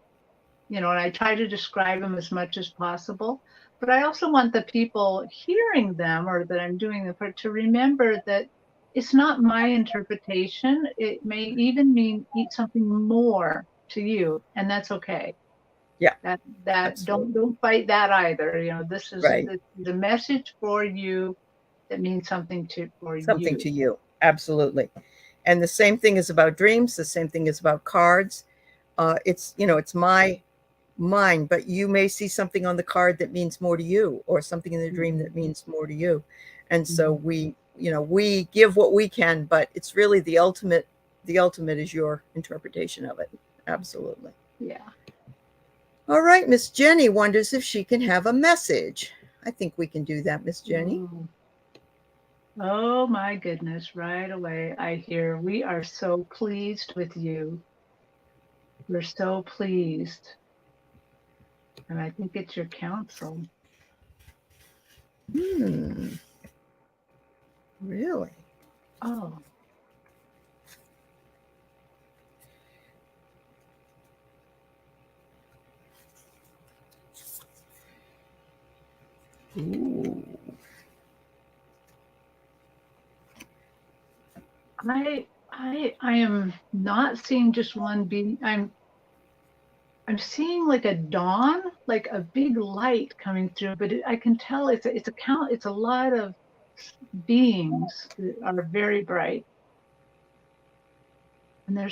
I try to describe them as much as possible. But I also want the people hearing them, or that I'm doing them for, to remember that it's not my interpretation. It may even mean something more to you, and that's okay. Yeah. That don't fight that either. This is right. the message for you that means something to you. Absolutely. And the same thing is about dreams. The same thing is about cards. It's my mind, but you may see something on the card that means more to you, or something in the dream that means more to you. And so we give what we can, but it's really the ultimate is your interpretation of it. Absolutely. Yeah. All right. Miss Jenny wonders if she can have a message. I think we can do that, Miss Jenny. Oh my goodness, right away I hear, we are so pleased with you. We're so pleased. And I think it's your counsel. Really? Oh. Ooh. I am not seeing just one being. I'm seeing like a dawn, like a big light coming through, but I can tell it's a lot of beings that are very bright. And they're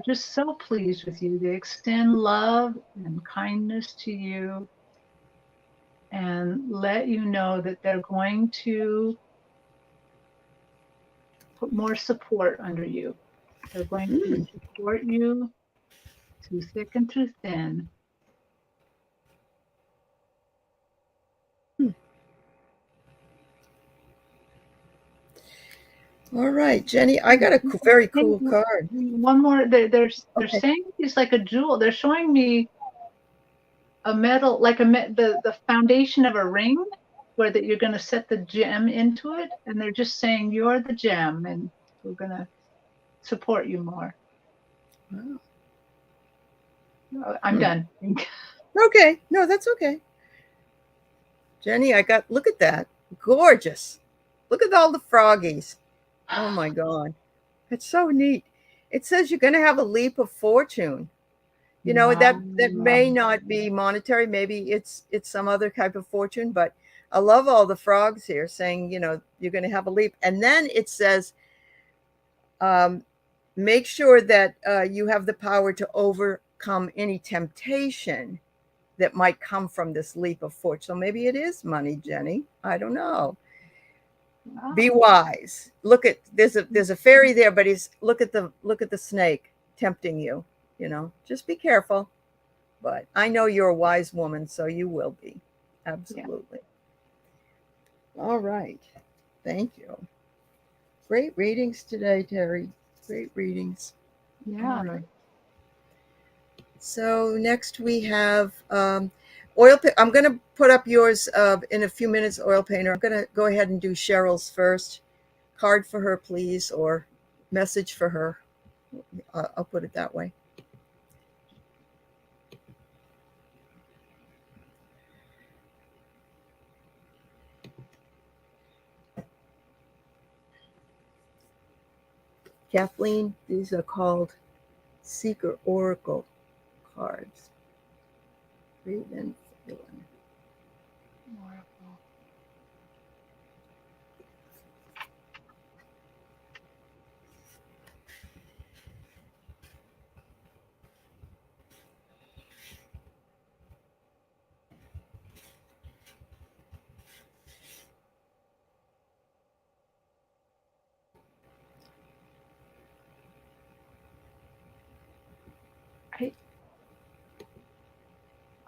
just so pleased with you. They extend love and kindness to you and let you know that they're going to put more support under you. They're going to support you through thick and through thin. All right, Jenny, I got a very cool card. One more, they're Okay. saying it's like a jewel. They're showing me a metal, like the foundation of a ring, where that you're going to set the gem into it, and they're just saying you're the gem, and we're going to support you more. Wow. I'm done. Okay, no, that's okay. Jenny, look at that. Gorgeous. Look at all the froggies. Oh my God. It's so neat. It says you're going to have a leap of fortune. You know, that may not be monetary. Maybe it's some other type of fortune, but I love all the frogs here saying, you know, you're going to have a leap. And then it says, make sure that you have the power to overcome any temptation that might come from this leap of fortune. So maybe it is money, Jenny. I don't know. Wow. Be wise. Look at there's a fairy there, but look at the snake tempting you. You know, just be careful. But I know you're a wise woman, so you will be. Absolutely. Yeah. All right. Thank you. Great readings today, Terri. Great readings. Yeah. All right. So next we have oil. I'm going to put up yours in a few minutes, oil painter. I'm going to go ahead and do Cheryl's first. Card for her, please, or message for her. I'll put it that way. Kathleen, these are called Seeker Oracle cards. Read and feel them.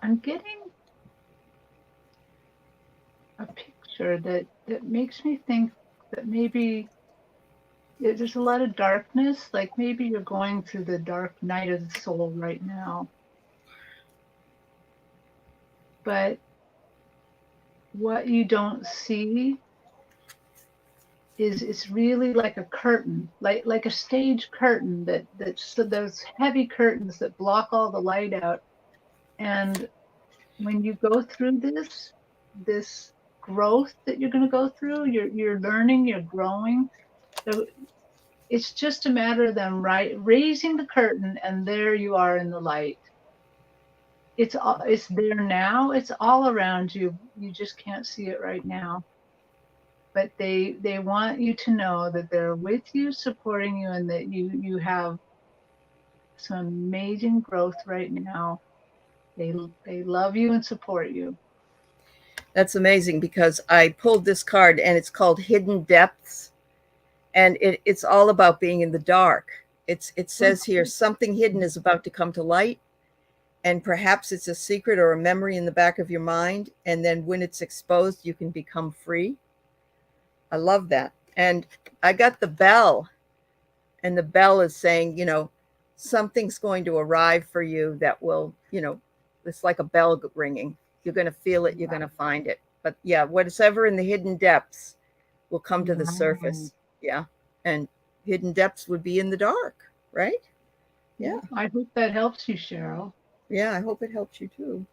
I'm getting a picture that makes me think that maybe there's a lot of darkness, like maybe you're going through the dark night of the soul right now. But what you don't see is it's really like a curtain, like a stage curtain that's those heavy curtains that block all the light out. And when you go through this growth that you're going to go through, you're learning, you're growing. So it's just a matter of them raising the curtain, and there you are in the light. It's there now. It's all around you. You just can't see it right now. But they want you to know that they're with you, supporting you, and that you have some amazing growth right now. They love you and support you. That's amazing, because I pulled this card and it's called Hidden Depths, and it's all about being in the dark. It says here something hidden is about to come to light, and perhaps it's a secret or a memory in the back of your mind, and then when it's exposed you can become free. I love that. And I got the bell, and the bell is saying, something's going to arrive for you that will, it's like a bell ringing. You're going to feel it, you're going to find it. But yeah, whatever in the hidden depths will come to the surface. Yeah. And hidden depths would be in the dark, right? Yeah. I hope that helps you, Cheryl. Yeah, I hope it helps you too.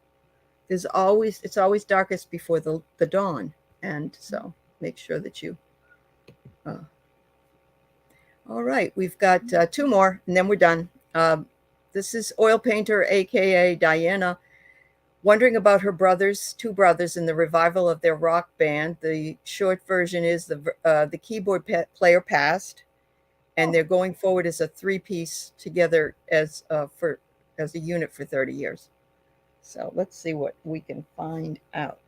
It's always darkest before the dawn. And so make sure that you all right, we've got two more, and then we're done. This is oil painter, aka Diana, wondering about her two brothers, in the revival of their rock band. The short version is the keyboard player passed, and they're going forward as a three-piece together as a unit for 30 years. So let's see what we can find out.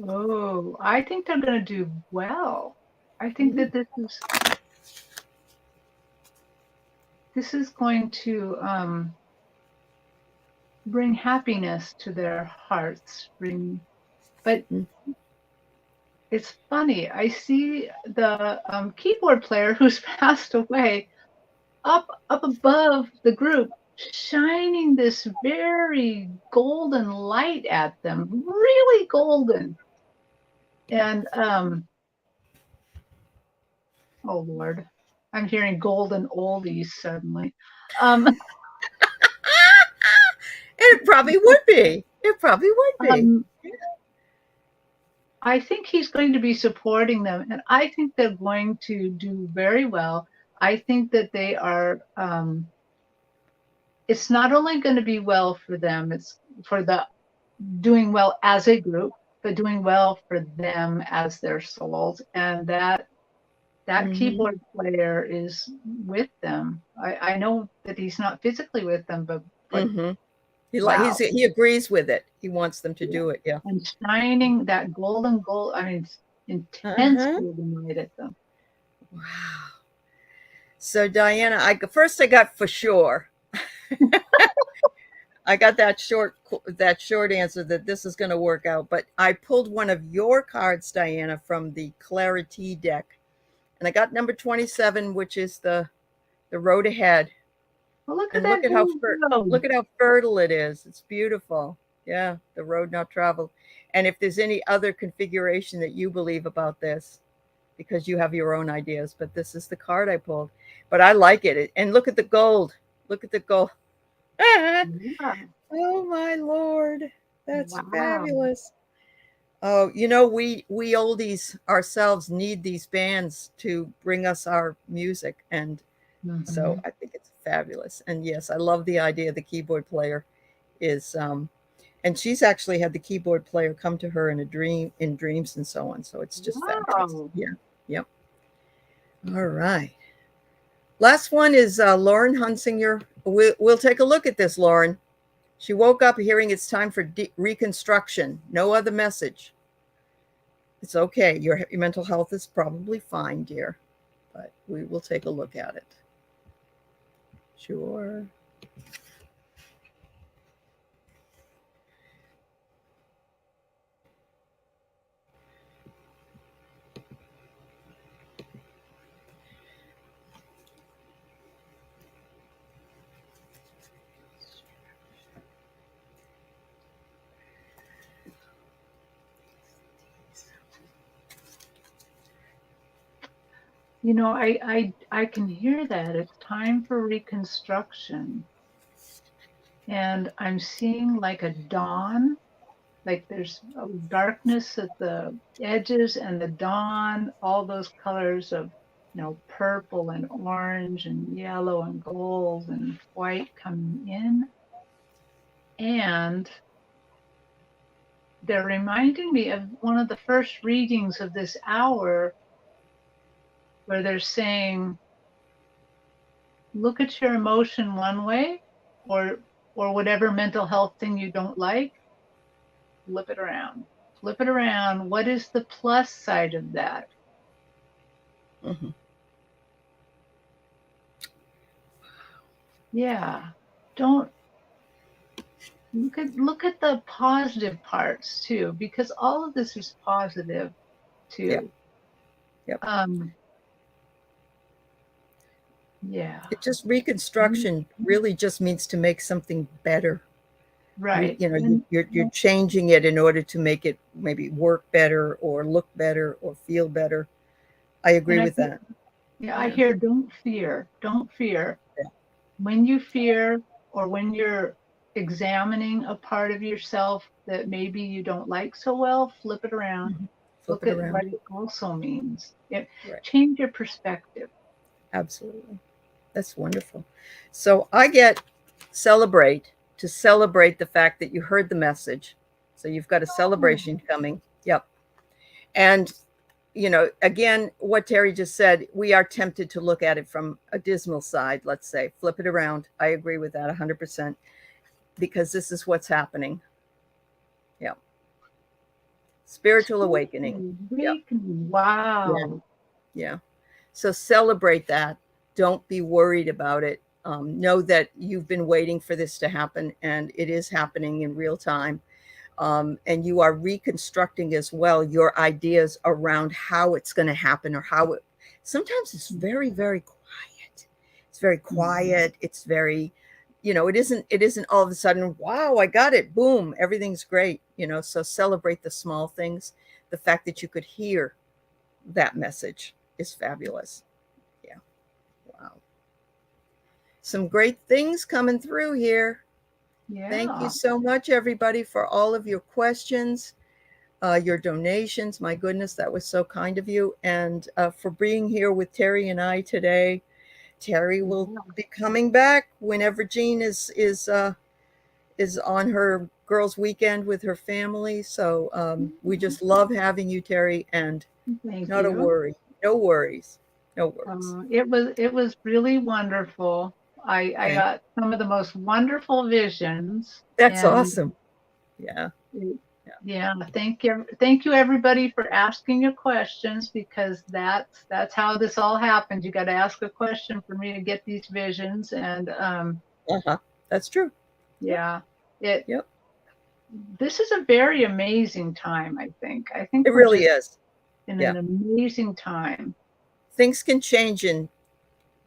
Oh, I think they're going to do well. I think that this is going to bring happiness to their hearts. But it's funny. I see the keyboard player who's passed away up above the group, shining this very golden light at them, really golden. And oh Lord, I'm hearing golden oldies suddenly. It probably would be. It probably would be. I think he's going to be supporting them, and I think they're going to do very well. I think that they are, it's not only going to be well for them, it's for the doing well as a group, but doing well for them as their souls. And that keyboard player is with them. I know that he's not physically with them, but wow. He agrees with it. He wants them to do it. Yeah. And shining that golden gold, I mean, intense golden light at them. Wow. So Diana, I got for sure. I got that short answer that this is going to work out. But I pulled one of your cards, Diana, from the Clarity deck, and I got number 27, which is the road ahead. Well, look at how fertile it is. It's beautiful. Yeah, the road not traveled. And if there's any other configuration that you believe about this, because you have your own ideas, but this is the card I pulled. But I like it. And look at the gold. Look at the gold. Yeah. Oh my Lord. That's fabulous. Oh, we oldies ourselves need these bands to bring us our music. And so I think it's fabulous. And yes, I love the idea the keyboard player is and she's actually had the keyboard player come to her in dreams and so on. So it's just fabulous. Yeah. Yep. All right. Last one is Lauren Hunsinger. We'll take a look at this, Lauren. She woke up hearing it's time for reconstruction. No other message. It's okay. Your mental health is probably fine, dear. But we will take a look at it. Sure. I can hear that. It's time for reconstruction. And I'm seeing like a dawn, like there's a darkness at the edges and the dawn, all those colors of, purple and orange and yellow and gold and white coming in. And they're reminding me of one of the first readings of this hour, where they're saying, look at your emotion one way, or whatever mental health thing you don't like, flip it around. Flip it around. What is the plus side of that? Mhm. Yeah. Don't look at the positive parts too, because all of this is positive Yeah. too. Yep. Yeah. It just reconstruction really just means to make something better. Right. You know, you're changing it in order to make it maybe work better or look better or feel better. I agree with that. Yeah, I hear don't fear. Don't fear. Yeah. When you fear or when you're examining a part of yourself that maybe you don't like so well, flip it around. Mhm. Flip Look it at around. what it also means. Right. Change your perspective. Absolutely. That's wonderful. So I get celebrate to celebrate the fact that you heard the message. So you've got a celebration coming. Yep. And, you know, again, what Terri just said, we are tempted to look at it from a dismal side, let's say, flip it around. I agree with that 100% because this is what's happening. Yeah. Spiritual awakening. Yep. Wow. Yeah. So celebrate that. Don't be worried about it. Know that you've been waiting for this to happen and it is happening in real time. And you are reconstructing as well your ideas around how it's going to happen or how it. Sometimes it's very, very quiet. It's very quiet. It's very, you know, it isn't all of a sudden, wow, I got it. Boom, everything's great. You know, so celebrate the small things. The fact that you could hear that message is fabulous. Yeah. Wow. Some great things coming through here. Thank you Yeah. so much, everybody, for all of your questions, your donations. My goodness, that was so kind of you. And for being here with Terri and I today. Terri will be coming back whenever Jean is on her girls' weekend with her family. So we just love having you, Terri, and Thank not a you. worry. No worries. No worries. It was really wonderful. I Thank got some of the most wonderful visions, That's and awesome. Yeah. Yeah. yeah, thank you everybody for asking your questions, because that's how this all happened. You got to ask a question for me to get these visions, and Uh-huh. That's true. yeah, it Yep. this is a very amazing time. I think It we're really just is. in Yeah. an amazing time. Things can change in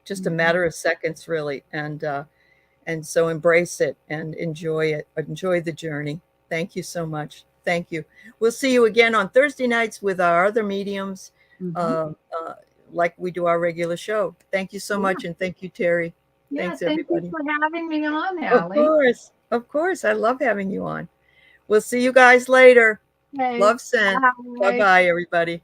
just a Mhm. matter of seconds, really. And so embrace it and enjoy it. Enjoy the journey. Thank you so much. Thank you. We'll see you again on Thursday nights with our other mediums, Mhm. uh, uh, like we do our regular show. Thank you so Yeah. much. And thank you, Terri. Yeah, Thanks, thank you everybody. for having me on, Of Allie. course. Of course. I love having you on. We'll see you guys later. Okay, Love sent. Bye bye. bye, everybody.